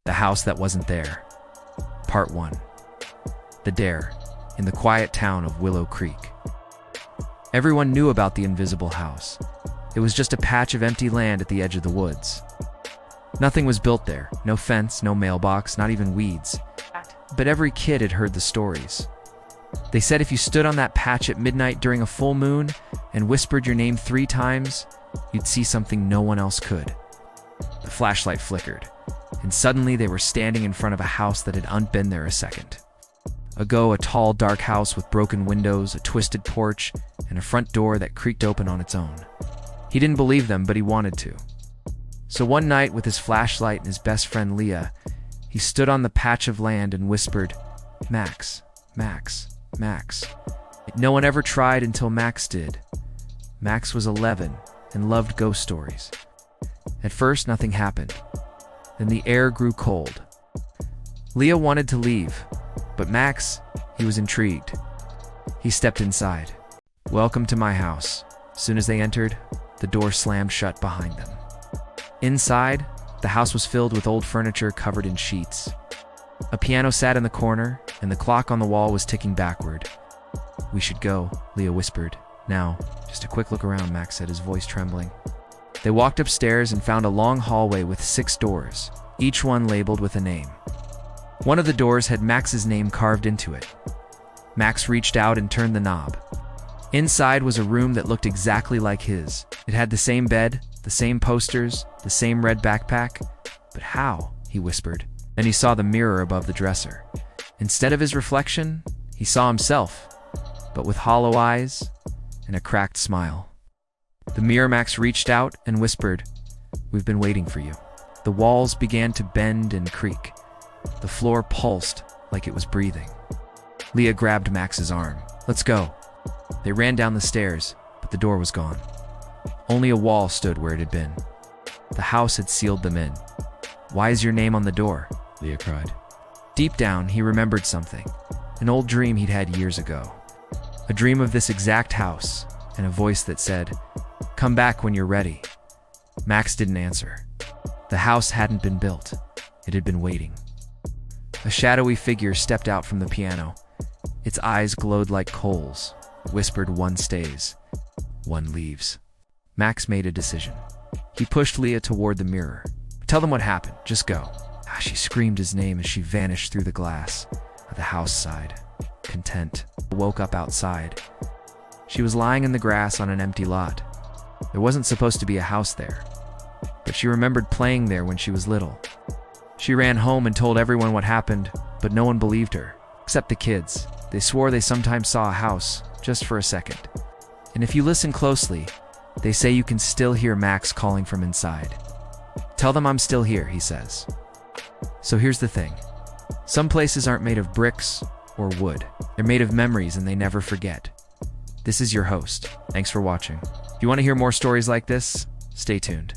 The House That Wasn't There. Part 1. The Dare, in the quiet town of Willow Creek. Everyone knew about the invisible house. It was just a patch of empty land at the edge of the woods. Nothing was built there, no fence, no mailbox, not even weeds. But every kid had heard the stories. They said if you stood on that patch at midnight during a full moon and whispered your name 3 times, you'd see something no one else could. The flashlight flickered, and suddenly they were standing in front of a house that hadn't been there a second ago, a tall, dark house with broken windows, a twisted porch, and a front door that creaked open on its own. He didn't believe them, but he wanted to. So one night, with his flashlight and his best friend Leah, he stood on the patch of land and whispered, "Max, Max, Max." No one ever tried until Max did. Max was 11 and loved ghost stories. At first, nothing happened. Then the air grew cold. Leah wanted to leave, but Max, he was intrigued. He stepped inside. "Welcome to my house." As soon as they entered, the door slammed shut behind them. Inside, the house was filled with old furniture covered in sheets. A piano sat in the corner, and the clock on the wall was ticking backward. "We should go," Leah whispered. "Now, just a quick look around," Max said, his voice trembling. They walked upstairs and found a long hallway with 6 doors, each one labeled with a name. One of the doors had Max's name carved into it. Max reached out and turned the knob. Inside was a room that looked exactly like his. It had the same bed, the same posters, the same red backpack. "But how?" he whispered. Then he saw the mirror above the dresser. Instead of his reflection, he saw himself, but with hollow eyes and a cracked smile. The mirror, Max reached out and whispered, "We've been waiting for you." The walls began to bend and creak. The floor pulsed like it was breathing. Leah grabbed Max's arm. "Let's go." They ran down the stairs, but the door was gone. Only a wall stood where it had been. The house had sealed them in. "Why is your name on the door?" Leah cried. Deep down, he remembered something, an old dream he'd had years ago. A dream of this exact house, and a voice that said, "Come back when you're ready." Max didn't answer. The house hadn't been built. It had been waiting. A shadowy figure stepped out from the piano. Its eyes glowed like coals. It whispered, "One stays, one leaves." Max made a decision. He pushed Leah toward the mirror. "Tell them what happened. Just go." She screamed his name as she vanished through the glass. The house sighed, content. Woke up outside. She was lying in the grass on an empty lot. There wasn't supposed to be a house there, but she remembered playing there when she was little. She ran home and told everyone what happened, but no one believed her, except the kids. They swore they sometimes saw a house, just for a second. And if you listen closely, they say you can still hear Max calling from inside. "Tell them I'm still here," he says. So here's the thing. Some places aren't made of bricks or wood. They're made of memories, and they never forget. This is your host. Thanks for watching. If you want to hear more stories like this, stay tuned.